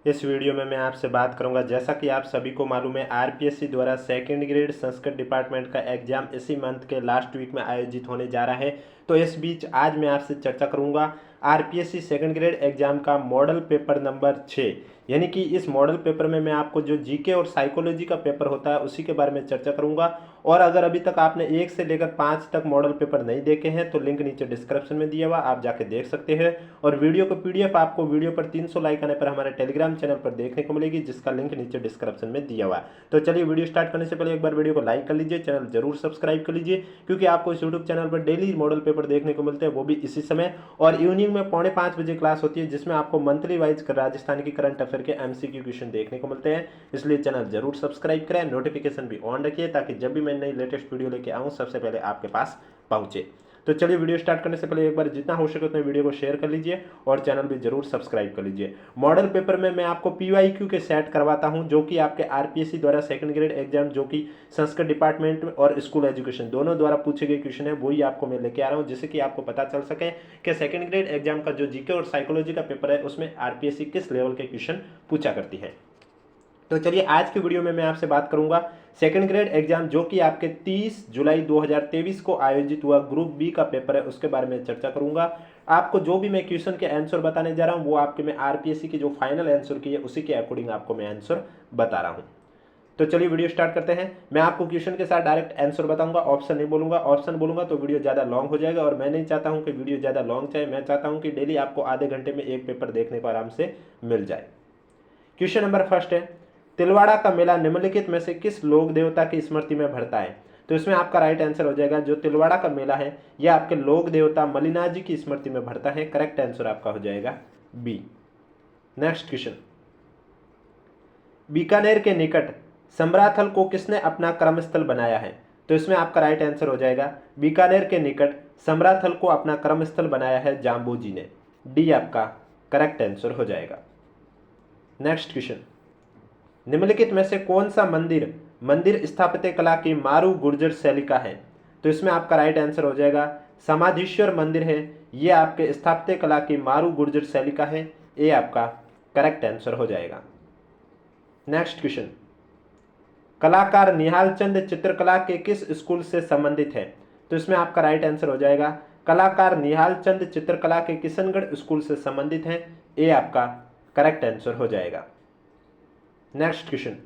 इस वीडियो में मैं आपसे बात करूंगा, जैसा कि आप सभी को मालूम है, आरपीएससी द्वारा सेकंड ग्रेड संस्कृत डिपार्टमेंट का एग्जाम इसी मंथ के लास्ट वीक में आयोजित होने जा रहा है। तो इस बीच आज मैं आपसे चर्चा करूंगा आरपीएससी सेकंड ग्रेड एग्जाम का मॉडल पेपर नंबर 6, यानी कि इस मॉडल पेपर में मैं आपको जो जीके और साइकोलॉजी का पेपर होता है उसी के बारे में चर्चा करूंगा। और अगर अभी तक आपने 1 से लेकर 5 तक मॉडल पेपर नहीं देखे हैं तो लिंक नीचे डिस्क्रिप्शन में दिया हुआ, आप जाके देख सकते हैं। और वीडियो को पीडीएफ आपको वीडियो पर 300 लाइक आने पर हमारे टेलीग्राम चैनल पर देखने को मिलेगी, जिसका लिंक नीचे डिस्क्रिप्शन में दिया हुआ है। तो चलिए वीडियो स्टार्ट करने से पहले एक बार वीडियो को लाइक कर लीजिए, चैनल जरूर सब्सक्राइब कर लीजिए, क्योंकि आपको इस यूट्यूब चैनल पर डेली मॉडल पेपर देखने को मिलते हैं, वो भी इसी समय। और इवनिंग में 4:45 बजे क्लास होती है, जिसमें आपको मंथली वाइज राजस्थान की करंट अफेयर के एमसीक्यू क्वेश्चन देखने को मिलते हैं। इसलिए चैनल जरूर सब्सक्राइब करें, नोटिफिकेशन भी ऑन रखिए, ताकि जब भी मैं नई लेटेस्ट वीडियो लेके आऊँ सबसे पहले आपके पास पहुंचे। तो चलिए वीडियो स्टार्ट करने से पहले एक बार जितना हो सके उतना वीडियो को शेयर कर लीजिए और चैनल भी जरूर सब्सक्राइब कर लीजिए। मॉडल पेपर में मैं आपको पीवाईक्यू के सेट करवाता हूं, जो कि आपके आरपीएससी द्वारा सेकंड ग्रेड एग्जाम, जो कि संस्कृत डिपार्टमेंट और स्कूल एजुकेशन दोनों द्वारा पूछे गए क्वेश्चन है, वही आपको मैं लेके आ रहा हूं, जिससे कि आपको पता चल सके कि सेकंड ग्रेड एग्जाम का जो जीके और साइकोलॉजी का पेपर है उसमें आरपीएससी किस लेवल के क्वेश्चन पूछा करती है। तो चलिए आज की वीडियो में मैं आपसे बात करूंगा सेकंड ग्रेड एग्जाम, जो कि आपके 30 जुलाई 2023 को आयोजित हुआ ग्रुप बी का पेपर है, उसके बारे में चर्चा करूंगा। आपको जो भी मैं क्वेश्चन के आंसर बताने जा रहा हूं वो आपके मैं आरपीएससी की जो फाइनल आंसर की है उसी के अकॉर्डिंग आपको मैं आंसर बता रहा हूं। तो चलिए वीडियो स्टार्ट करते हैं। मैं आपको क्वेश्चन के साथ डायरेक्ट आंसर बताऊंगा, ऑप्शन नहीं बोलूंगा। ऑप्शन बोलूंगा तो वीडियो ज़्यादा लॉन्ग हो जाएगा, और मैं नहीं चाहता हूं कि वीडियो ज़्यादा लॉन्ग चाहे, मैं चाहता हूं कि डेली आपको आधे घंटे में एक पेपर देखने को आराम से मिल जाए। क्वेश्चन नंबर फर्स्ट है, तिलवाड़ा का मेला निम्नलिखित में से किस लोक देवता की स्मृति में भरता है? तो इसमें आपका राइट आंसर हो जाएगा, जो तिलवाड़ा का मेला है यह आपके लोक देवता मलिनाथ जी की स्मृति में भरता है। करेक्ट आंसर आपका हो जाएगा बी। नेक्स्ट क्वेश्चन, बीकानेर के निकट समराथल को किसने अपना कर्मस्थल बनाया है? तो इसमें आपका राइट आंसर हो जाएगा, बीकानेर के निकट समराथल को अपना कर्मस्थल बनाया है जाम्बू जी ने। डी आपका करेक्ट आंसर हो जाएगा। नेक्स्ट क्वेश्चन, निम्नलिखित में से कौन सा मंदिर स्थापत्य कला की मारू गुर्जर शैली का है? तो इसमें आपका राइट आंसर हो जाएगा, समाधीश्वर मंदिर है, ये आपके स्थापत्य कला की मारू गुर्जर शैली का है। ये आपका करेक्ट आंसर हो जाएगा। नेक्स्ट क्वेश्चन, कलाकार निहाल चंद चित्रकला के किस स्कूल से संबंधित है? तो इसमें आपका राइट आंसर हो जाएगा, कलाकार निहाल चंद चित्रकला के किशनगढ़ स्कूल से संबंधित है। ये आपका करेक्ट आंसर हो जाएगा। नेक्स्ट क्वेश्चन,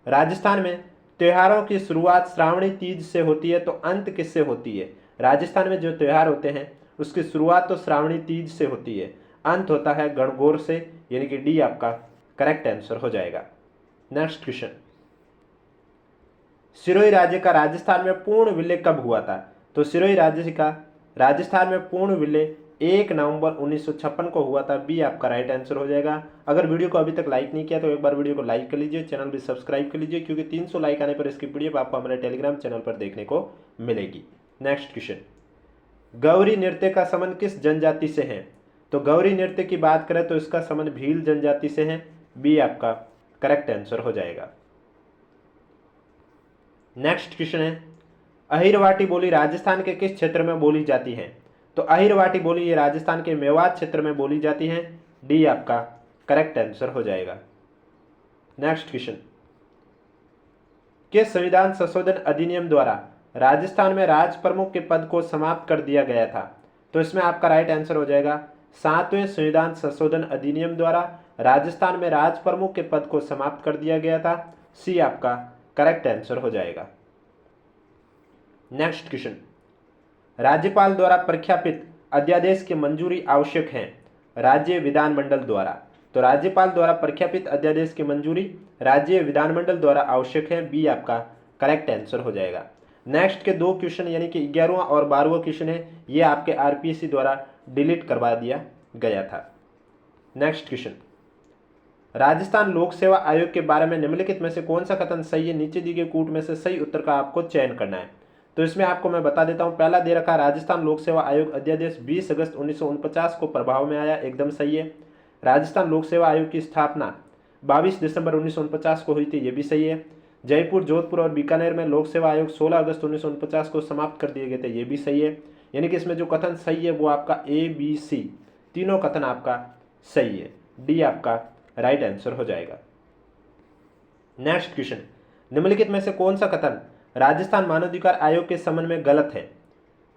राजस्थान में त्योहारों की शुरुआत श्रावणी तीज से होती है, तो अंत किससे होती है? राजस्थान में जो त्योहार होते हैं उसकी शुरुआत तो श्रावणी तीज से होती है, अंत होता है गणगौर से, यानी कि डी आपका करेक्ट आंसर हो जाएगा। नेक्स्ट क्वेश्चन, सिरोही राज्य का राजस्थान में पूर्ण विलय कब हुआ था? तो सिरोही राज्य का राजस्थान में पूर्ण विलय 1 नवंबर 1956 को हुआ था। बी आपका राइट आंसर हो जाएगा। अगर वीडियो को अभी तक लाइक नहीं किया तो एक बार वीडियो को लाइक कर लीजिए, चैनल भी सब्सक्राइब कर लीजिए, क्योंकि 300 लाइक आने पर इसकी पीडीएफ आपको हमारे टेलीग्राम चैनल पर देखने को मिलेगी। नेक्स्ट क्वेश्चन, गौरी नृत्य का संबंध किस जनजाति से है? तो गौरी नृत्य की बात करें तो इसका संबंध भील जनजाति से है। बी आपका करेक्ट आंसर हो जाएगा। नेक्स्ट क्वेश्चन है, अहिरवाटी बोली राजस्थान के किस क्षेत्र में बोली जाती है? तो अहिरवाटी बोली ये राजस्थान के मेवात क्षेत्र में बोली जाती है। डी आपका करेक्ट आंसर हो जाएगा। नेक्स्ट क्वेश्चन, किस संविधान संशोधन अधिनियम द्वारा राजस्थान में राज प्रमुख के पद को समाप्त कर दिया गया था? तो इसमें आपका राइट आंसर हो जाएगा, 7वें संविधान संशोधन अधिनियम द्वारा राजस्थान में राज प्रमुख के पद को समाप्त कर दिया गया था। सी आपका करेक्ट आंसर हो जाएगा। नेक्स्ट क्वेश्चन, राज्यपाल द्वारा प्रख्यापित अध्यादेश की मंजूरी आवश्यक है राज्य विधानमंडल द्वारा? तो राज्यपाल द्वारा प्रख्यापित अध्यादेश की मंजूरी राज्य विधानमंडल द्वारा आवश्यक है। बी आपका करेक्ट आंसर हो जाएगा। नेक्स्ट के 2 क्वेश्चन यानी कि 11वां और 12वां क्वेश्चन है, ये आपके आरपीएससी द्वारा डिलीट करवा दिया गया था। नेक्स्ट क्वेश्चन, राजस्थान लोक सेवा आयोग के बारे में निम्नलिखित में से कौन सा कथन सही है? नीचे दी गई कूट में से सही उत्तर का आपको चयन करना है। तो इसमें आपको मैं बता देता हूं, पहला दे रखा राजस्थान लोक सेवा आयोग अध्यादेश 20 अगस्त 1949 को प्रभाव में आया, एकदम सही है। राजस्थान लोक सेवा आयोग की स्थापना 22 दिसंबर 1949 को हुई थी, ये भी सही है। जयपुर, जोधपुर और बीकानेर में लोक सेवा आयोग 16 अगस्त 1949 को समाप्त कर दिए गए थे, ये भी सही है। यानी कि इसमें जो कथन सही है वो आपका ए बी सी तीनों कथन आपका सही है। डी आपका राइट आंसर हो जाएगा। नेक्स्ट क्वेश्चन, निम्नलिखित में से कौन सा कथन राजस्थान मानवाधिकार आयोग के संबंध में गलत है?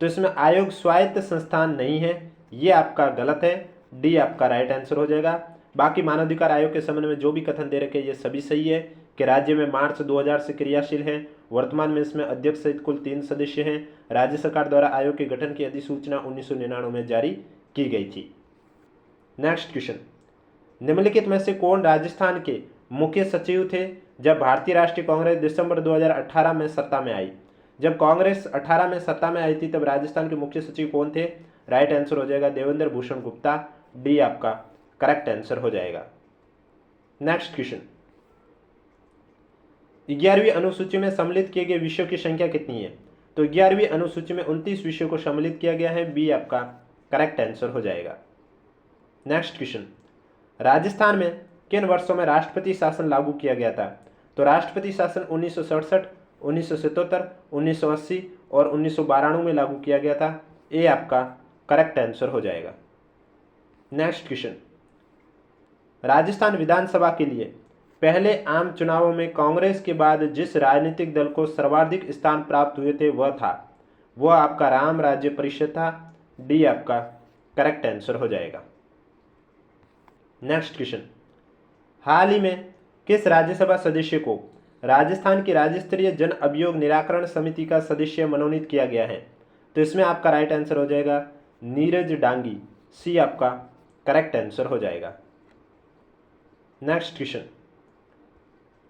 तो इसमें आयोग स्वायत्त संस्थान नहीं है, ये आपका गलत है, डी आपका राइट आंसर हो जाएगा। बाकी मानवाधिकार आयोग के संबंध में जो भी कथन दे रखे ये सभी सही है कि राज्य में मार्च 2000 से क्रियाशील है, वर्तमान में इसमें अध्यक्ष सहित कुल 3 सदस्य हैं, राज्य सरकार द्वारा आयोग के गठन की अधिसूचना 1999 में जारी की गई थी। नेक्स्ट क्वेश्चन, निम्नलिखित में से कौन राजस्थान के मुख्य सचिव थे जब भारतीय राष्ट्रीय कांग्रेस दिसंबर 2018 में सत्ता में आई? जब कांग्रेस 18 में सत्ता में आई थी तब राजस्थान के मुख्य सचिव कौन थे? राइट आंसर हो जाएगा देवेंद्र भूषण गुप्ता, डी आपका करेक्ट आंसर हो जाएगा। नेक्स्ट क्वेश्चन, 11वीं अनुसूची में सम्मिलित किए गए विषयों की संख्या कितनी है? तो 11वीं अनुसूची में 29 विषयों को सम्मिलित किया गया है, बी आपका करेक्ट आंसर हो जाएगा। नेक्स्ट क्वेश्चन, राजस्थान में किन वर्षों में राष्ट्रपति शासन लागू किया गया था? तो राष्ट्रपति शासन 1967, 1977, 1980 और 1992 में लागू किया गया था, ए आपका करेक्ट आंसर हो जाएगा। नेक्स्ट क्वेश्चन, राजस्थान विधानसभा के लिए पहले आम चुनावों में कांग्रेस के बाद जिस राजनीतिक दल को सर्वाधिक स्थान प्राप्त हुए थे वह आपका राम राज्य परिषद था, डी आपका करेक्ट आंसर हो जाएगा। नेक्स्ट क्वेश्चन, हाल ही में किस राज्यसभा सदस्य को राजस्थान की राज्य स्तरीय जन अभियोग निराकरण समिति का सदस्य मनोनीत किया गया है? तो इसमें आपका राइट आंसर हो जाएगा नीरज डांगी, सी आपका करेक्ट आंसर हो जाएगा। नेक्स्ट क्वेश्चन,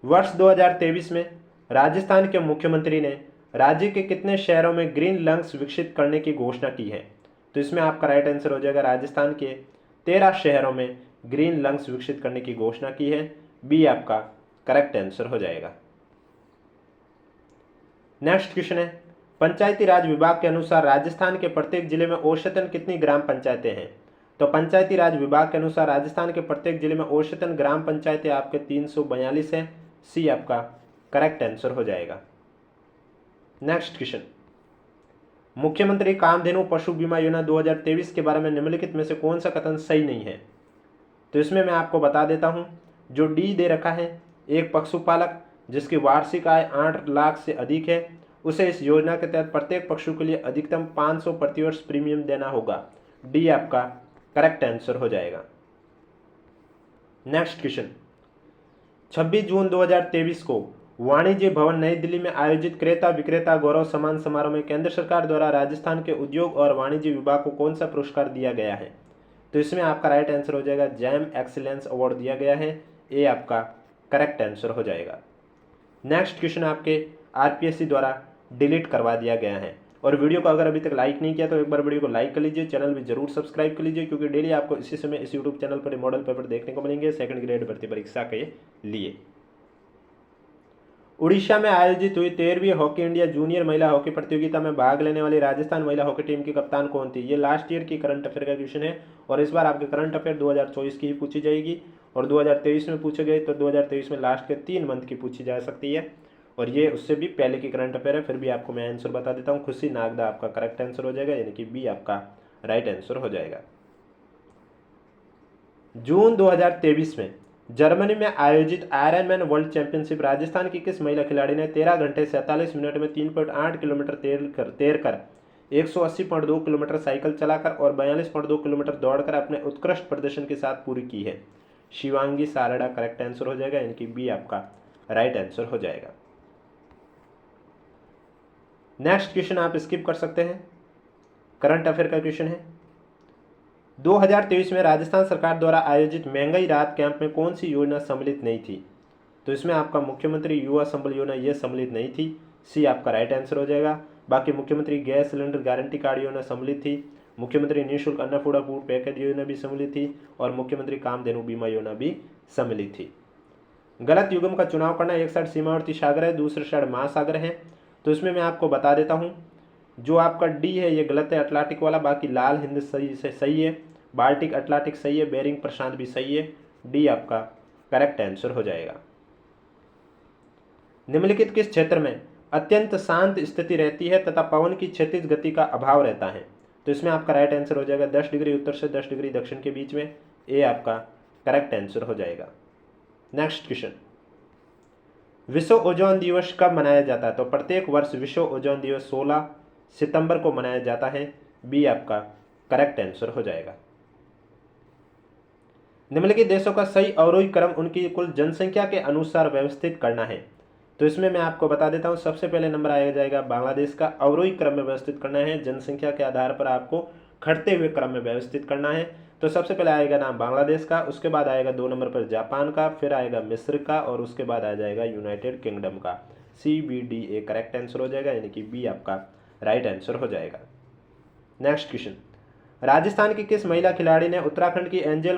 वर्ष 2023 में राजस्थान के मुख्यमंत्री ने राज्य के कितने शहरों में ग्रीन लंग्स विकसित करने की घोषणा की है? तो इसमें आपका राइट आंसर हो जाएगा राजस्थान के 13 शहरों में ग्रीन लंग्स विकसित करने की घोषणा की है, बी आपका करेक्ट आंसर हो जाएगा। नेक्स्ट क्वेश्चन है, पंचायती राज विभाग के अनुसार राजस्थान के प्रत्येक जिले में औसतन कितनी ग्राम पंचायतें हैं? तो पंचायती राज विभाग के अनुसार राजस्थान के प्रत्येक जिले में औसतन ग्राम पंचायतें आपके 342 हैं, सी आपका करेक्ट आंसर हो जाएगा। नेक्स्ट क्वेश्चन, मुख्यमंत्री कामधेनु पशु बीमा योजना 2023 के बारे में निम्नलिखित में से कौन सा कथन सही नहीं है? तो इसमें मैं आपको बता देता हूं, जो डी दे रखा है, एक पशुपालक जिसकी वार्षिक आय 8 लाख से अधिक है उसे इस योजना के तहत प्रत्येक पशु के लिए अधिकतम 500 प्रतिवर्ष प्रीमियम देना होगा, डी आपका करेक्ट आंसर हो जाएगा। नेक्स्ट क्वेश्चन, 26 जून 2023 को वाणिज्य भवन नई दिल्ली में आयोजित क्रेता विक्रेता गौरव सम्मान समारोह में केंद्र सरकार द्वारा राजस्थान के उद्योग और वाणिज्य विभाग को कौन सा पुरस्कार दिया गया है? तो इसमें आपका राइट आंसर हो जाएगा जैम एक्सीलेंस अवार्ड दिया गया है, ए आपका करेक्ट आंसर हो जाएगा। नेक्स्ट क्वेश्चन आपके आरपीएससी द्वारा डिलीट करवा दिया गया है, और वीडियो को अगर अभी तक लाइक नहीं किया तो एक बार वीडियो को लाइक कर लीजिए, चैनल भी जरूर सब्सक्राइब कर लीजिए, क्योंकि डेली आपको इसी समय इस यूट्यूब चैनल पर मॉडल पेपर देखने को मिलेंगे सेकंड ग्रेड भर्ती परीक्षा के लिए। उड़ीसा में आयोजित हुई 13वीं हॉकी इंडिया जूनियर महिला हॉकी प्रतियोगिता में भाग लेने वाली राजस्थान महिला हॉकी टीम की कप्तान कौन थी? ये लास्ट ईयर की करंट अफेयर का क्वेश्चन है, और इस बार आपके करंट अफेयर 2024 की ही पूछी जाएगी, और 2023 में पूछे गए तो 2023 में लास्ट के 3 मंथ की पूछी जा सकती है, और ये उससे भी पहले की करंट अफेयर है। फिर भी आपको मैं आंसर बता देता हूँ, खुशी नागदा आपका करेक्ट आंसर हो जाएगा, यानी कि बी आपका राइट आंसर हो जाएगा। जून 2023 में जर्मनी में आयोजित आयरनमैन वर्ल्ड चैंपियनशिप राजस्थान की किस महिला खिलाड़ी ने 13 घंटे 47 मिनट में 3.8 किलोमीटर तैर कर 180.2 किलोमीटर साइकिल चलाकर और 42.2 किलोमीटर दौड़कर अपने उत्कृष्ट प्रदर्शन के साथ पूरी की है? शिवांगी सारड़ा करेक्ट आंसर हो जाएगा, यानी कि बी आपका राइट आंसर हो जाएगा। नेक्स्ट क्वेश्चन आप स्किप कर सकते हैं, करंट अफेयर का क्वेश्चन है। 2023 में राजस्थान सरकार द्वारा आयोजित महंगाई राहत कैंप में कौन सी योजना सम्मिलित नहीं थी? तो इसमें आपका मुख्यमंत्री युवा संबल योजना ये सम्मिलित नहीं थी, सी आपका राइट आंसर हो जाएगा। बाकी मुख्यमंत्री गैस सिलेंडर गारंटी कार्ड योजना सम्मिलित थी, मुख्यमंत्री निःशुल्क अन्नपूर्णा फूड पैकेज योजना भी सम्मिलित थी, और मुख्यमंत्री कामधेनु बीमा योजना भी सम्मिलित थी। गलत युग्म का चुनाव करना, एक साइड सीमावर्ती सागर है, दूसरे साइड महासागर है, तो इसमें मैं आपको बता देता हूँ, जो आपका डी है ये गलत है अटलांटिक वाला, बाकी लाल हिंद सही है, बाल्टिक अटलांटिक सही है, बेरिंग प्रशांत भी सही है, डी आपका करेक्ट आंसर हो जाएगा। निम्नलिखित किस क्षेत्र में अत्यंत शांत स्थिति रहती है तथा पवन की क्षैतिज गति का अभाव रहता है? तो इसमें आपका राइट आंसर हो जाएगा 10 डिग्री उत्तर से 10 डिग्री दक्षिण के बीच में, ए आपका करेक्ट आंसर हो जाएगा। नेक्स्ट क्वेश्चन, विश्व ओजोन दिवस कब मनाया जाता है? तो प्रत्येक वर्ष विश्व ओजोन दिवस 16 सितंबर को मनाया जाता है। बी आपका करेक्ट आंसर हो जाएगा। निम्नलिखित देशों का सही अवरोही क्रम उनकी कुल जनसंख्या के अनुसार व्यवस्थित करना है। तो इसमें मैं आपको बता देता हूं, सबसे पहले नंबर आया जाएगा बांग्लादेश का। अवरोही क्रम में व्यवस्थित करना है, जनसंख्या के आधार पर आपको घटते हुए क्रम में व्यवस्थित करना है। तो सबसे पहले आएगा नाम बांग्लादेश का, उसके बाद आएगा 2 नंबर पर जापान का, फिर आएगा मिस्र का और उसके बाद आ जाएगा यूनाइटेड किंगडम का। CBDA करेक्ट आंसर हो जाएगा, यानी कि बी आपका राइट आंसर हो जाएगा। नेक्स्ट क्वेश्चन, राजस्थान की किस महिला खिलाड़ी ने उत्तराखंड की एंजल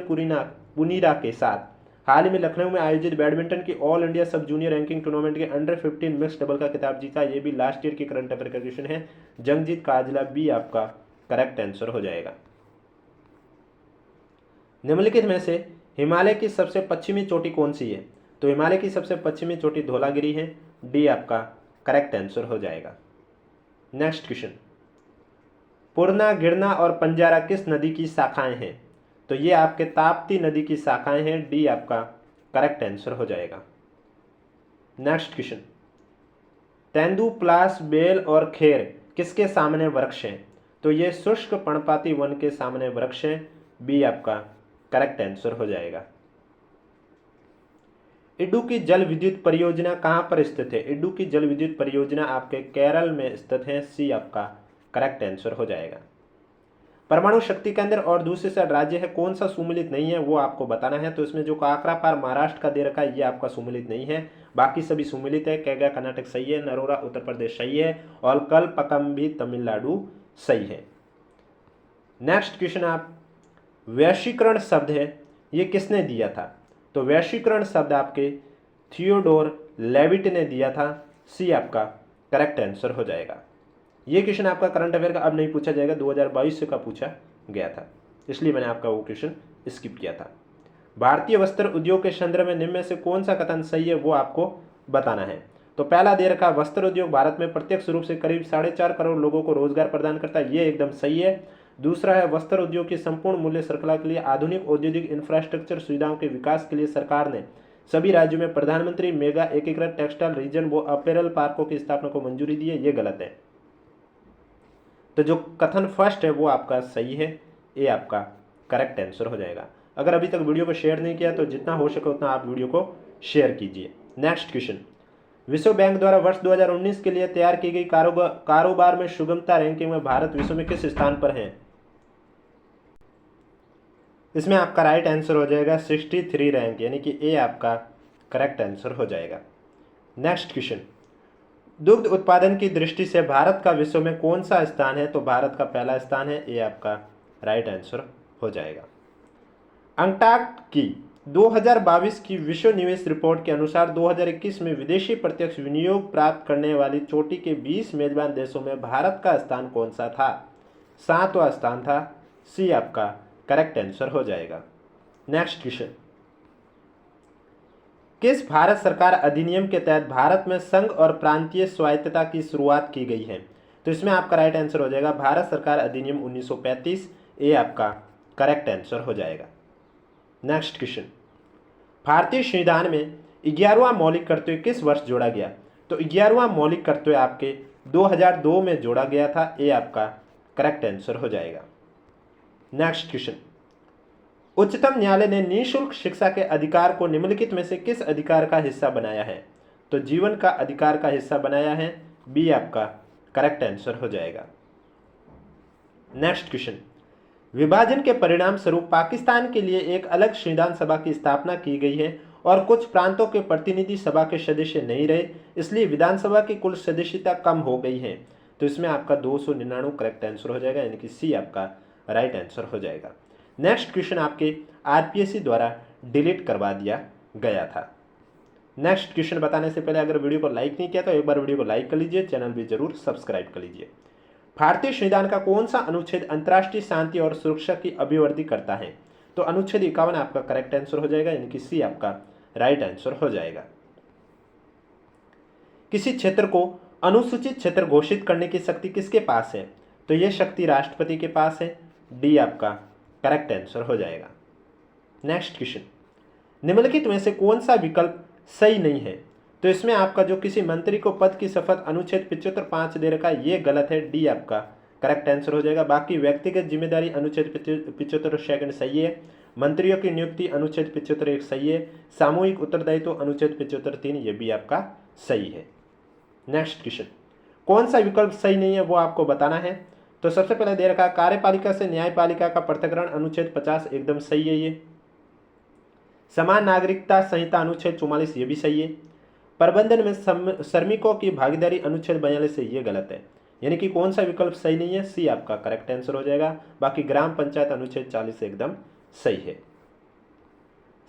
पुनीरा के साथ हाल ही में लखनऊ में आयोजित बैडमिंटन की ऑल इंडिया सब जूनियर रैंकिंग टूर्नामेंट के अंडर 15 मिक्स डबल का खिताब जीता? ये भी लास्ट ईयर की करंट अफेयर का क्वेश्चन है। जंगजीत काजला, बी आपका करेक्ट आंसर हो जाएगा। निम्नलिखित में से हिमालय की सबसे पश्चिमी चोटी कौन सी है? तो हिमालय की सबसे पश्चिमी चोटी धौलागिरी है। डी आपका करेक्ट आंसर हो जाएगा। नेक्स्ट क्वेश्चन, पूर्णा, गिरना और पंजारा किस नदी की शाखाएं हैं? तो ये आपके ताप्ती नदी की शाखाएं हैं। डी आपका करेक्ट आंसर हो जाएगा। नेक्स्ट क्वेश्चन, तेंदु, प्लास, बेल और खेर किसके सामने वृक्ष हैं? तो ये शुष्क पर्णपाती वन के सामने वृक्ष हैं। बी आपका करेक्ट आंसर हो जाएगा। इडू की जल विद्युत परियोजना कहां पर स्थित है? इडू की जल विद्युत परियोजना आपके केरल में स्थित है। सी आपका करेक्ट आंसर हो जाएगा। परमाणु शक्ति केंद्र और दूसरी साइड राज्य है, कौन सा सुमेलित नहीं है वो आपको बताना है। तो इसमें जो काकरापार महाराष्ट्र का दे रखा है ये आपका सुमेलित नहीं है, बाकी सभी सुमेलित है। कैगा कर्नाटक सही है, नरोरा उत्तर प्रदेश सही है और कलपकम भी तमिलनाडु सही है। नेक्स्ट क्वेश्चन, आप वैश्वीकरण शब्द है ये किसने दिया था? तो वैश्वीकरण शब्द आपके थियोडोर लेविट ने दिया था। सी आपका करेक्ट आंसर हो जाएगा। ये क्वेश्चन आपका करंट अफेयर का अब नहीं पूछा जाएगा, 2022 का पूछा गया था, इसलिए मैंने आपका वो क्वेश्चन स्किप किया था। भारतीय वस्त्र उद्योग के संदर्भ में निम्न में से कौन सा कथन सही है वो आपको बताना है। तो पहला दे रखा, वस्त्र उद्योग भारत में प्रत्यक्ष रूप से करीब 4.5 करोड़ लोगों को रोजगार प्रदान करता है, ये एकदम सही है। दूसरा है, वस्त्र उद्योग की संपूर्ण मूल्य श्रृंखला के लिए आधुनिक औद्योगिक इंफ्रास्ट्रक्चर सुविधाओं के विकास के लिए सरकार ने सभी राज्यों में प्रधानमंत्री मेगा एकीकृत टेक्सटाइल रीजन व अपैरल पार्कों की स्थापना को मंजूरी दी है, ये गलत है। तो जो कथन फर्स्ट है वो आपका सही है, ये आपका करेक्ट आंसर हो जाएगा। अगर अभी तक वीडियो को शेयर नहीं किया तो जितना हो सके उतना आप वीडियो को शेयर कीजिए। नेक्स्ट क्वेश्चन, विश्व बैंक द्वारा वर्ष 2019 के लिए तैयार की गई कारोबार में सुगमता रैंकिंग में भारत विश्व में किस स्थान पर है? इसमें आपका राइट आंसर हो जाएगा 63 रैंक, यानी कि ए आपका करेक्ट आंसर हो जाएगा। नेक्स्ट क्वेश्चन, दुग्ध उत्पादन की दृष्टि से भारत का विश्व में कौन सा स्थान है? तो भारत का पहला स्थान है, ये आपका राइट आंसर हो जाएगा। अंकटाक की 2022 की विश्व निवेश रिपोर्ट के अनुसार 2021 में विदेशी प्रत्यक्ष विनियोग प्राप्त करने वाली चोटी के 20 मेजबान देशों में भारत का स्थान कौन सा था? 7वां स्थान था। सी आपका करेक्ट आंसर हो जाएगा। नेक्स्ट क्वेश्चन, किस भारत सरकार अधिनियम के तहत भारत में संघ और प्रांतीय स्वायत्तता की शुरुआत की गई है? तो इसमें आपका राइट आंसर हो जाएगा भारत सरकार अधिनियम 1935, ये आपका करेक्ट आंसर हो जाएगा। नेक्स्ट क्वेश्चन, भारतीय संविधान में 11वां मौलिक कर्तव्य किस वर्ष जोड़ा गया? तो 11वां मौलिक कर्तव्य आपके 2002 में जोड़ा गया था, ये आपका करेक्ट आंसर हो जाएगा। नेक्स्ट क्वेश्चन, उच्चतम न्यायालय ने निःशुल्क शिक्षा के अधिकार को निम्नलिखित में से किस अधिकार का हिस्सा बनाया है? तो जीवन का अधिकार का हिस्सा बनाया है। बी आपका करेक्ट आंसर हो जाएगा। नेक्स्ट क्वेश्चन, विभाजन के परिणाम स्वरूप पाकिस्तान के लिए एक अलग संविधान सभा की स्थापना की गई है और कुछ प्रांतों के प्रतिनिधि सभा के सदस्य नहीं रहे, इसलिए विधानसभा की कुल सदस्यता कम हो गई है। तो इसमें आपका 299 करेक्ट आंसर हो जाएगा, यानी कि सी आपका राइट आंसर हो जाएगा। नेक्स्ट क्वेश्चन आपके आरपीएससी द्वारा डिलीट करवा दिया गया था। नेक्स्ट क्वेश्चन बताने से पहले अगर वीडियो को लाइक नहीं किया तो एक बार वीडियो को लाइक कर लीजिए, चैनल भी जरूर सब्सक्राइब कर लीजिए। भारतीय संविधान का कौन सा अनुच्छेद अंतर्राष्ट्रीय शांति और सुरक्षा की अभिवृद्धि करता है? तो अनुच्छेद 51 आपका करेक्ट आंसर हो जाएगा, यानी कि सी आपका राइट आंसर हो जाएगा। किसी क्षेत्र को अनुसूचित क्षेत्र घोषित करने की शक्ति किसके पास है? तो यह शक्ति राष्ट्रपति के पास है। डी आपका करेक्ट आंसर हो जाएगा। नेक्स्ट क्वेश्चन, निम्नलिखित में से कौन सा विकल्प सही नहीं है? तो इसमें आपका जो किसी मंत्री को पद की शपथ अनुच्छेद 75(5) दे रखा है, ये गलत है, डी आपका करेक्ट आंसर हो जाएगा। बाकी व्यक्तिगत जिम्मेदारी अनुच्छेद 75(2) सही है, मंत्रियों की नियुक्ति अनुच्छेद 75(1) सही है, सामूहिक उत्तरदायित्व अनुच्छेद 75(3) ये भी आपका सही है। नेक्स्ट क्वेश्चन, कौन सा विकल्प सही नहीं है वो आपको बताना है। तो सबसे पहले दे रखा है कार्यपालिका से न्यायपालिका का पृथक्करण अनुच्छेद 50 एकदम सही है ये। समान नागरिकता संहिता अनुच्छेद 44 ये भी सही है। प्रबंधन में श्रमिकों की भागीदारी अनुच्छेद 42 से ये गलत है, यानी कि कौन सा विकल्प सही नहीं है, सी आपका करेक्ट आंसर हो जाएगा। बाकी ग्राम पंचायत अनुच्छेद 40 एकदम सही है।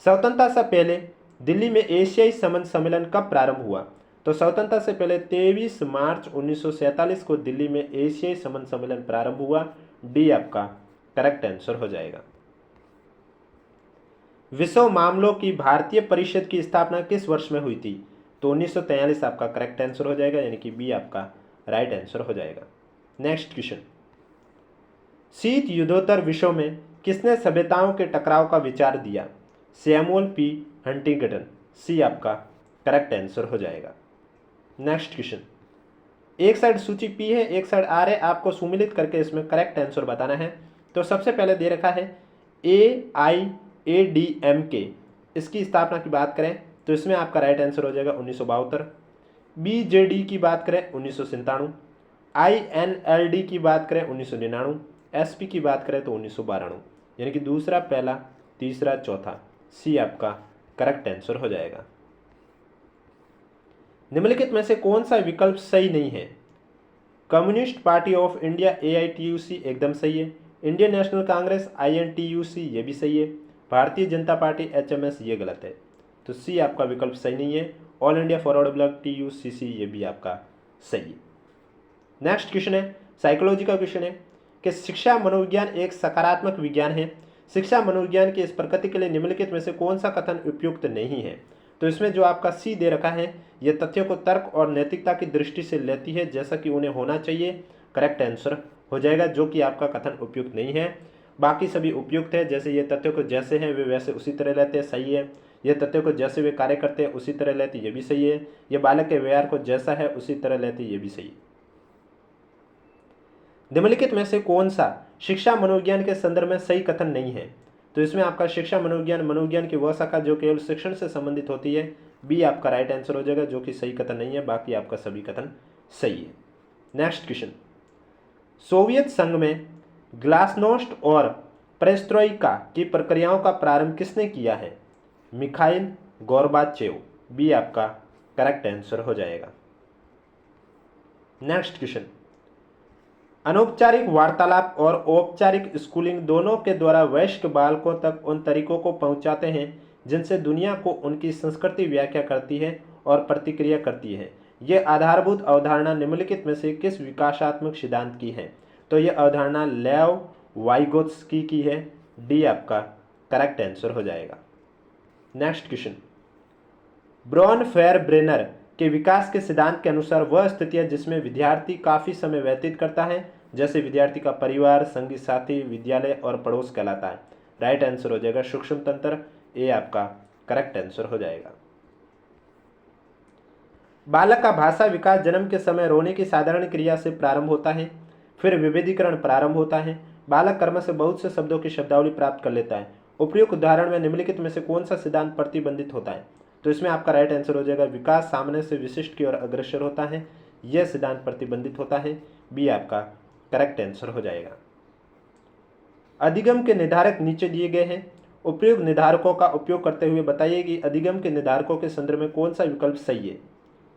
स्वतंत्रता से पहले दिल्ली में एशियाई समन्वय सम्मेलन कब प्रारंभ हुआ? तो स्वतंत्रता से पहले 23 मार्च 1947 को दिल्ली में एशियाई समन्वय सम्मेलन प्रारंभ हुआ, डी आपका करेक्ट आंसर हो जाएगा। विश्व मामलों की भारतीय परिषद की स्थापना किस वर्ष में हुई थी? तो 1943 आपका करेक्ट आंसर हो जाएगा, यानी कि बी आपका राइट आंसर हो जाएगा। नेक्स्ट क्वेश्चन, शीत युद्धोत्तर विश्व में किसने सभ्यताओं के टकराव का विचार दिया? सैमुअल पी हंटिंगटन, सी आपका करेक्ट आंसर हो जाएगा। नेक्स्ट क्वेश्चन, एक साइड सूची पी है, एक साइड आर है, आपको सुमिलित करके इसमें करेक्ट आंसर बताना है। तो सबसे पहले दे रखा है AIADMK, इसकी स्थापना की बात करें तो इसमें आपका राइट आंसर हो जाएगा 1972। BJD की बात करें 1997, INLD की बात करें 1999, SP की बात करें तो 1992, यानी कि दूसरा, पहला, तीसरा, चौथा, सी आपका करेक्ट आंसर हो जाएगा। निम्नलिखित में से कौन सा विकल्प सही नहीं है? Communist party of India AITUC एकदम सही है, इंडियन नेशनल कांग्रेस INTUC ये भी सही है, भारतीय जनता पार्टी HMS ये गलत है, तो सी आपका विकल्प सही नहीं है, all India forward block TUCC ये भी आपका सही है। नेक्स्ट क्वेश्चन है, साइकोलॉजी का क्वेश्चन है कि शिक्षा मनोविज्ञान एक सकारात्मक विज्ञान है, शिक्षा मनोविज्ञान की इस प्रकृति के लिए निम्नलिखित में से कौन सा कथन उपयुक्त नहीं है? तो इसमें जो आपका सी दे रखा है, यह तथ्यों को तर्क और नैतिकता की दृष्टि से लेती है जैसा कि उन्हें होना चाहिए, करेक्ट आंसर हो जाएगा, जो कि आपका कथन उपयुक्त नहीं है। बाकी सभी उपयुक्त है, जैसे ये तथ्यों को जैसे हैं वे वैसे उसी तरह लेते हैं, सही है। ये तथ्यों को जैसे वे कार्य करते हैं उसी तरह लेते, ये भी सही है। ये बालक के व्यवहार को जैसा है उसी तरह लेते, ये भी सही है। निम्नलिखित में से कौन सा शिक्षा मनोविज्ञान के संदर्भ में सही कथन नहीं है? तो इसमें आपका शिक्षा मनोविज्ञान मनोविज्ञान की वह शाखा जो केवल शिक्षण से संबंधित होती है, बी आपका राइट आंसर हो जाएगा, जो कि सही कथन नहीं है। बाकी आपका सभी कथन सही है। नेक्स्ट क्वेश्चन, सोवियत संघ में ग्लासनोस्ट और पेरेस्ट्रोइका की प्रक्रियाओं का प्रारंभ किसने किया है? मिखाइल गोर्बाचेव, बी आपका करेक्ट आंसर हो जाएगा। नेक्स्ट क्वेश्चन, अनौपचारिक वार्तालाप और औपचारिक स्कूलिंग दोनों के द्वारा वयस्क बालकों तक उन तरीकों को पहुंचाते हैं जिनसे दुनिया को उनकी संस्कृति व्याख्या करती है और प्रतिक्रिया करती है। ये आधारभूत अवधारणा निम्नलिखित में से किस विकासात्मक सिद्धांत की है? तो ये अवधारणा लेव वाइगोत्स्की की है, डी आपका करेक्ट आंसर हो जाएगा। Next question, Bronfenbrenner के विकास के सिद्धांत के अनुसार वह स्थितियां जिसमें विद्यार्थी काफ़ी समय व्यतीत करता है, जैसे विद्यार्थी का परिवार, संगी साथी, विद्यालय और पड़ोस कहलाता है। राइट आंसर हो जाएगा सूक्ष्म तंत्र, ए आपका करेक्ट आंसर हो जाएगा। बालक का भाषा विकास जन्म के समय रोने की साधारण क्रिया से प्रारंभ होता है, फिर विभेदीकरण प्रारंभ होता है। बालक कर्म से बहुत से शब्दों की शब्दावली प्राप्त कर लेता है। उपयुक्त उदाहरण में निम्नलिखित में से कौन सा सिद्धांत प्रतिबंधित होता है? तो इसमें आपका राइट आंसर हो जाएगा विकास सामने से विशिष्ट की ओर अग्रसर होता है, यह सिद्धांत प्रतिबंधित होता है, बी आपका करेक्ट आंसर हो जाएगा। अधिगम के निर्धारक नीचे दिए गए हैं, उपयुक्त निर्धारकों का उपयोग करते हुए बताइए कि अधिगम के निर्धारकों के संदर्भ में कौन सा विकल्प सही है।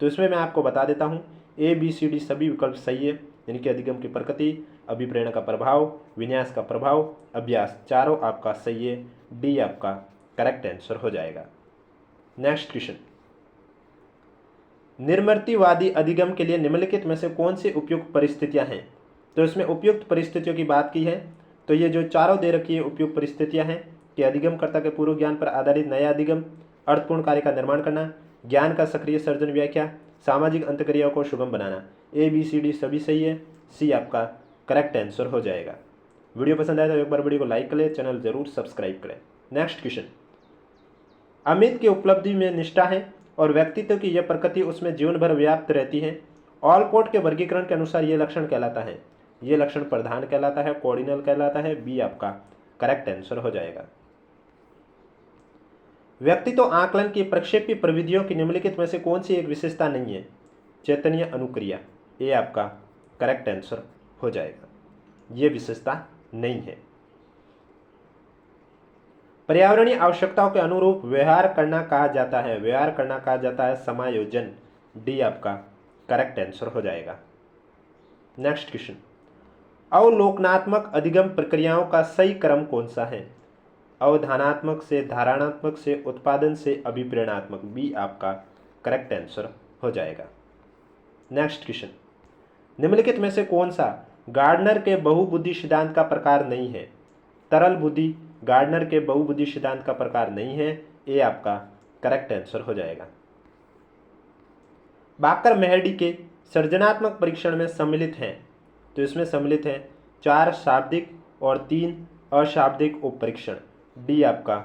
तो इसमें मैं आपको बता देता हूँ, ABCD सभी विकल्प सही है, यानी कि अधिगम की प्रकृति, अभिप्रेरण का प्रभाव, विन्यास का प्रभाव, अभ्यास, चारों आपका सही है, डी आपका करेक्ट आंसर हो जाएगा। नेक्स्ट क्वेश्चन, निर्मतिवादी अधिगम के लिए निम्नलिखित में से कौन सी उपयुक्त परिस्थितियां हैं? तो इसमें उपयुक्त परिस्थितियों की बात की है, तो ये जो चारों दे रखी है उपयुक्त परिस्थितियां हैं कि अधिगमकर्ता के पूर्व ज्ञान पर आधारित नया अधिगम, अर्थपूर्ण कार्य का निर्माण करना, ज्ञान का सक्रिय सर्जन व्याख्या, सामाजिक अंतक्रियाओं को सुगम बनाना। ABCD सभी सही है, सी आपका करेक्ट आंसर हो जाएगा। वीडियो पसंद आया तो एक बार वीडियो को लाइक करें, चैनल जरूर सब्सक्राइब करें। नेक्स्ट क्वेश्चन, अमित की उपलब्धि में निष्ठा है और व्यक्तित्व की यह प्रकृति उसमें जीवन भर व्याप्त रहती है। ऑलपोर्ट के वर्गीकरण के अनुसार ये लक्षण कहलाता है, ये लक्षण प्रधान कहलाता है, कोऑर्डिनल कहलाता है। बी आपका करेक्ट आंसर हो जाएगा। व्यक्तित्व आकलन की प्रक्षेपी प्रविधियों की निम्नलिखित में से कौन सी एक विशेषता नहीं है? चैतन्य अनुक्रिया, ये आपका करेक्ट आंसर हो जाएगा, ये विशेषता नहीं है। पर्यावरणीय आवश्यकताओं के अनुरूप व्यवहार करना कहा जाता है, व्यवहार करना कहा जाता है समायोजन। डी आपका करेक्ट आंसर हो जाएगा। नेक्स्ट क्वेश्चन, अवलोकनात्मक अधिगम प्रक्रियाओं का सही क्रम कौन सा है? अवधानात्मक से, धारणात्मक से, उत्पादन से, अभिप्रेरणात्मक। बी आपका करेक्ट आंसर हो जाएगा। नेक्स्ट क्वेश्चन, निम्नलिखित में से कौन सा गार्डनर के बहुबुद्धि सिद्धांत का प्रकार नहीं है? तरल बुद्धि गार्डनर के बहुबुद्धि सिद्धांत का प्रकार नहीं है, ये आपका करेक्ट आंसर हो जाएगा। बाकर मेहरडी के सृजनात्मक परीक्षण में सम्मिलित हैं, तो इसमें सम्मिलित है 4 शाब्दिक और 3 अशाब्दिक उप परीक्षण। डी आपका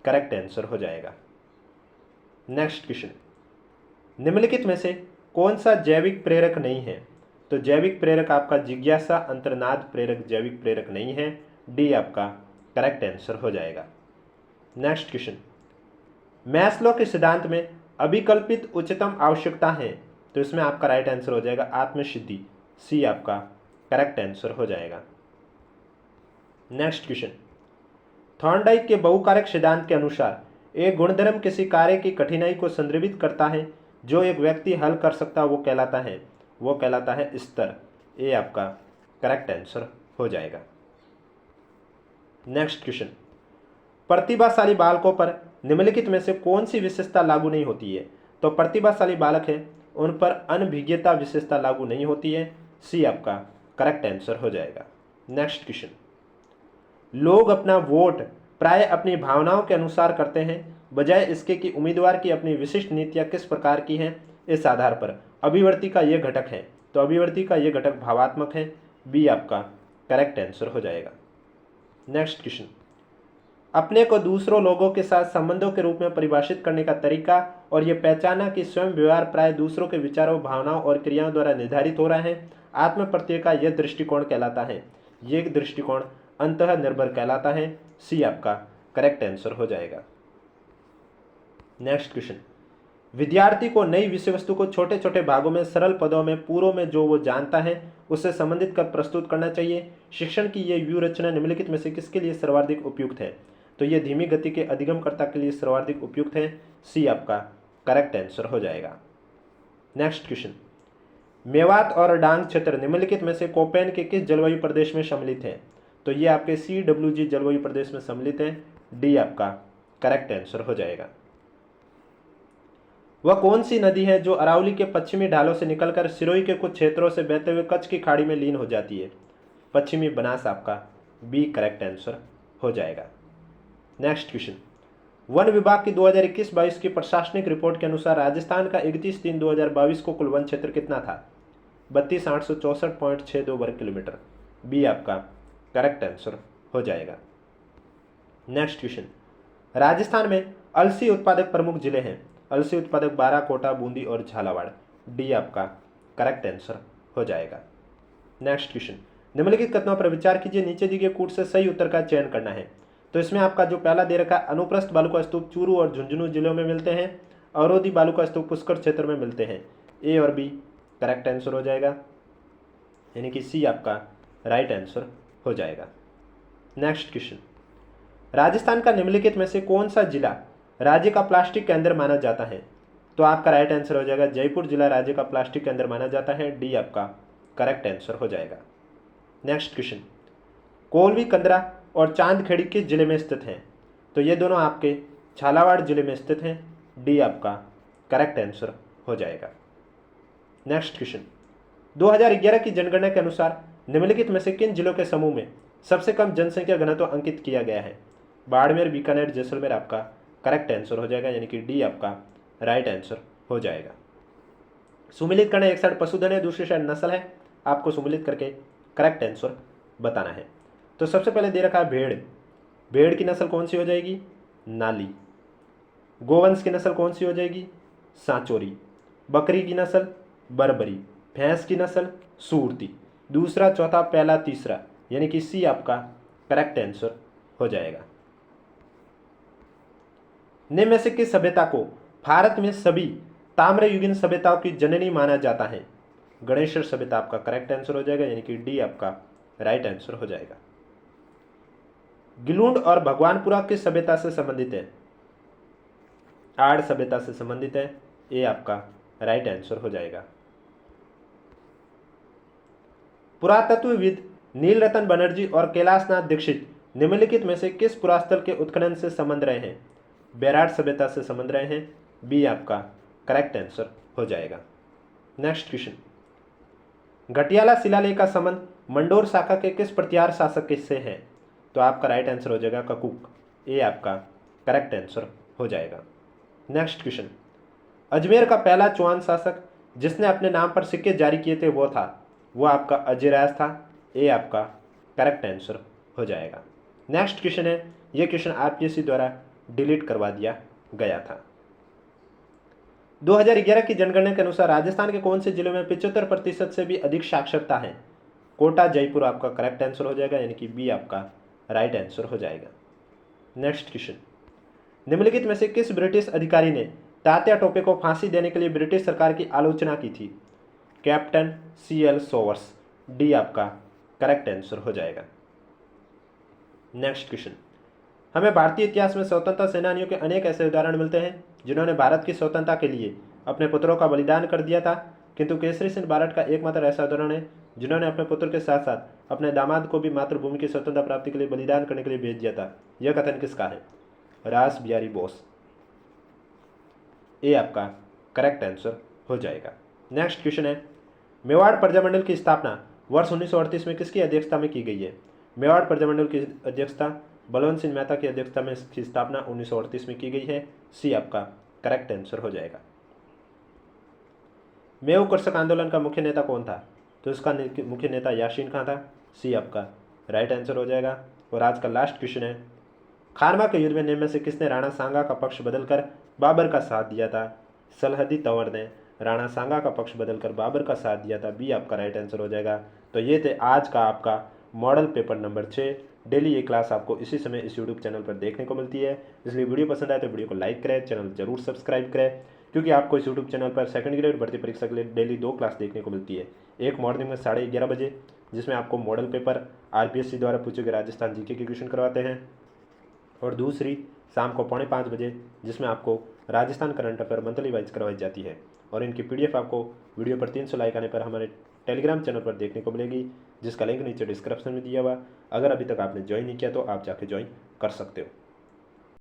करेक्ट आंसर हो जाएगा। नेक्स्ट क्वेश्चन, निम्नलिखित में से कौन सा जैविक प्रेरक नहीं है? तो जैविक प्रेरक आपका जिज्ञासा अंतर्नाद प्रेरक जैविक प्रेरक नहीं है। डी आपका करेक्ट आंसर हो जाएगा। नेक्स्ट क्वेश्चन, मैस्लो के सिद्धांत में अभिकल्पित उच्चतम आवश्यकता है, तो इसमें आपका राइट आंसर हो जाएगा आत्मसिद्धि। सी आपका करेक्ट आंसर हो जाएगा। नेक्स्ट क्वेश्चन, थॉर्नडाइक के बहुकारक सिद्धांत के अनुसार एक गुणधर्म किसी कार्य की कठिनाई को संदर्भित करता है जो एक व्यक्ति हल कर सकता वो कहलाता है स्तर। ये आपका करेक्ट आंसर हो जाएगा। नेक्स्ट क्वेश्चन, प्रतिभाशाली बालकों पर निम्नलिखित में से कौन सी विशेषता लागू नहीं होती है? तो प्रतिभाशाली बालक है उन पर अनभिज्ञता विशेषता लागू नहीं होती है। सी आपका करेक्ट आंसर हो जाएगा। नेक्स्ट क्वेश्चन, लोग अपना वोट प्राय अपनी भावनाओं के अनुसार करते हैं बजाय इसके कि उम्मीदवार की अपनी विशिष्ट नीतियां किस प्रकार की हैं इस आधार पर। अभिवर्ती का यह घटक है, तो अभिवर्ती का यह घटक भावात्मक है। बी आपका करेक्ट आंसर हो जाएगा। नेक्स्ट क्वेश्चन, अपने को दूसरों लोगों के साथ संबंधों के रूप में परिभाषित करने का तरीका और यह पहचाना कि स्वयं व्यवहार प्राय दूसरों के विचारों, भावनाओं और क्रियाओं द्वारा निर्धारित हो रहा है, आत्म प्रत्यय का यह दृष्टिकोण कहलाता है। यह दृष्टिकोण अंतः निर्भर कहलाता है। सी आपका करेक्ट आंसर हो जाएगा। नेक्स्ट क्वेश्चन, विद्यार्थी को नई विषय वस्तु को छोटे छोटे भागों में सरल पदों में पूर्व में जो वो जानता है उससे संबंधित कर प्रस्तुत करना चाहिए। शिक्षण की यह व्यूह रचना निम्नलिखित में से किसके लिए सर्वाधिक उपयुक्त है? तो यह धीमी गति के अधिगमकर्ता के लिए सर्वाधिक उपयुक्त है। सी आपका करेक्ट आंसर हो जाएगा। नेक्स्ट क्वेश्चन, मेवात और डांग क्षेत्र निम्नलिखित में से कोपेन के किस जलवायु प्रदेश में सम्मिलित है? तो ये आपके CWG जलवायु प्रदेश में सम्मिलित है। डी आपका करेक्ट आंसर हो जाएगा। वह कौन सी नदी है जो अरावली के पश्चिमी ढालों से निकलकर सिरोही के कुछ क्षेत्रों से बहते हुए कच्छ की खाड़ी में लीन हो जाती है? पश्चिमी बनास आपका बी करेक्ट आंसर हो जाएगा। नेक्स्ट क्वेश्चन, वन विभाग की 2021-22 की प्रशासनिक रिपोर्ट के अनुसार राजस्थान का 31/3/2022 को कुल वन क्षेत्र कितना था? 32,864.62 वर्ग किलोमीटर। बी आपका करेक्ट आंसर हो जाएगा। नेक्स्ट क्वेश्चन, राजस्थान में अलसी उत्पादक प्रमुख जिले हैं। अलसी उत्पादक बारा, कोटा, बूंदी और झालावाड़। डी आपका करेक्ट आंसर हो जाएगा। नेक्स्ट क्वेश्चन, निम्नलिखित कथनों पर विचार कीजिए, नीचे दिए गए कूट से सही उत्तर का चयन करना है। तो इसमें आपका जो पहला दे रखा अनुप्रस्थ बालुका स्तूप चूरू और झुंझुनू जिलों में मिलते हैं, अवरोधी बालुका स्तूप पुष्कर क्षेत्र में मिलते हैं। ए और बी करेक्ट आंसर हो जाएगा, यानी कि सी आपका राइट आंसर हो जाएगा। नेक्स्ट क्वेश्चन, राजस्थान का निम्नलिखित में से कौन सा जिला राज्य का प्लास्टिक केंद्र माना जाता है? तो आपका राइट आंसर हो जाएगा जयपुर जिला राज्य का प्लास्टिक केंद्र माना जाता है। डी आपका करेक्ट आंसर हो जाएगा। नेक्स्ट क्वेश्चन, कोलवी, कंदरा और चांदखेड़ी किस जिले में स्थित हैं? तो ये दोनों आपके झालावाड़ जिले में स्थित हैं। डी आपका करेक्ट आंसर हो जाएगा। नेक्स्ट क्वेश्चन, 2011 की जनगणना के अनुसार निम्नलिखित में से किन जिलों के समूह में सबसे कम जनसंख्या घनत्व अंकित किया गया है? बाड़मेर, बीकानेर, जैसलमेर आपका करेक्ट आंसर हो जाएगा, यानी कि डी आपका राइट आंसर हो जाएगा। सुमिलित करना, एक साइड पशुधन है, दूसरी साइड नस्ल है, आपको सुमिलित करके करेक्ट आंसर बताना है। तो सबसे पहले दे रखा है भेड़। भेड़ की नस्ल कौन सी हो जाएगी? नाली। गोवंश की नस्ल कौन सी हो जाएगी? सांचोरी। बकरी की नस्ल बर्बरी। भैंस की नस्ल सूरती। दूसरा, चौथा, पहला, तीसरा, यानी कि सी आपका करेक्ट आंसर हो जाएगा। निम्न में से किस सभ्यता को भारत में सभी ताम्रयुगीन सभ्यताओं की जननी माना जाता है? गणेशर सभ्यता आपका करेक्ट आंसर हो जाएगा, यानी कि डी आपका राइट आंसर हो जाएगा। गिलुंड और भगवानपुरा किस सभ्यता से संबंधित है? आड़ सभ्यता से संबंधित है, ये आपका राइट आंसर हो जाएगा। पुरातत्वविद नीलरतन बनर्जी और कैलाशनाथ दीक्षित निम्नलिखित में से किस पुरास्थल के उत्खनन से संबंध रहे हैं? बेराट सभ्यता से संबंध रहे हैं, बी आपका करेक्ट आंसर हो जाएगा। नेक्स्ट क्वेश्चन, घटियाला शिलालेख का संबंध मंडोर शाखा के किस प्रतिहार शासक से है? तो आपका राइट आंसर हो जाएगा ककूक, ये आपका करेक्ट आंसर हो जाएगा। नेक्स्ट क्वेश्चन, अजमेर का पहला चौहान शासक जिसने अपने नाम पर सिक्के जारी किए थे वो आपका अजयराज था, ये आपका करेक्ट आंसर हो जाएगा। नेक्स्ट क्वेश्चन है, ये क्वेश्चन आरपीएससी द्वारा डिलीट करवा दिया गया था। 2011 की जनगणना के अनुसार राजस्थान के कौन से जिलों में 75% से भी अधिक साक्षरता है? कोटा, जयपुर आपका करेक्ट आंसर हो जाएगा, यानी कि बी आपका राइट आंसर हो जाएगा। नेक्स्ट क्वेश्चन, निम्नलिखित में से किस ब्रिटिश अधिकारी ने तात्या टोपे को फांसी देने के लिए ब्रिटिश सरकार की आलोचना की थी? कैप्टन CL सोवर्स, डी आपका करेक्ट आंसर हो जाएगा। नेक्स्ट क्वेश्चन, हमें भारतीय इतिहास में स्वतंत्रता सेनानियों के अनेक ऐसे उदाहरण मिलते हैं जिन्होंने भारत की स्वतंत्रता के लिए अपने पुत्रों का बलिदान कर दिया था, किंतु केसरी सिंह बारट का एकमात्र ऐसा उदाहरण है जिन्होंने अपने पुत्र के साथ साथ अपने दामाद को भी मातृभूमि की स्वतंत्रता प्राप्ति के लिए बलिदान करने के लिए भेज दिया था। यह कथन किसका है? रास बिहारी बोस, ये आपका करेक्ट आंसर हो जाएगा। नेक्स्ट क्वेश्चन है, मेवाड़ प्रजामंडल की स्थापना वर्ष 1938 में किसकी अध्यक्षता में की गई है? मेवाड़ प्रजामंडल की अध्यक्षता बलवंत सिंह मेहता की अध्यक्षता में इसकी स्थापना 1938 में की गई है, सी आपका करेक्ट आंसर हो जाएगा। मेव कृषक आंदोलन का मुख्य नेता कौन था? तो इसका मुख्य नेता यासीन खां था, सी आपका राइट आंसर हो जाएगा। और आज का लास्ट क्वेश्चन है, खानवा के युद्ध में निम्न में से किसने राणा सांगा का पक्ष बदलकर बाबर का साथ दिया था? सलहदी तंवर ने राणा सांगा का पक्ष बदलकर बाबर का साथ दिया था, बी आपका राइट आंसर हो जाएगा। तो ये थे आज का आपका मॉडल पेपर नंबर 6। डेली ये क्लास आपको इसी समय इस यूट्यूब चैनल पर देखने को मिलती है, इसलिए वीडियो पसंद आए तो वीडियो को लाइक करें, चैनल जरूर सब्सक्राइब करें, क्योंकि आपको इस यूट्यूब चैनल पर सेकंड ग्रेड भर्ती परीक्षा के लिए डेली 2 क्लास देखने को मिलती है। एक मॉर्निंग में 11:30 बजे, जिसमें आपको मॉडल पेपर आरपीएससी द्वारा पूछे गए राजस्थान जीके के क्वेश्चन करवाते हैं, और दूसरी शाम को 4:45 बजे, जिसमें आपको Rajasthan current affair monthly wise करवाई जाती है। और इनकी PDF आपको वीडियो पर 300 लाइक आने पर हमारे टेलीग्राम चैनल पर देखने को मिलेगी, जिसका लिंक नीचे डिस्क्रिप्शन में दिया हुआ। अगर अभी तक आपने ज्वाइन नहीं किया तो आप जाके ज्वाइन कर सकते हो।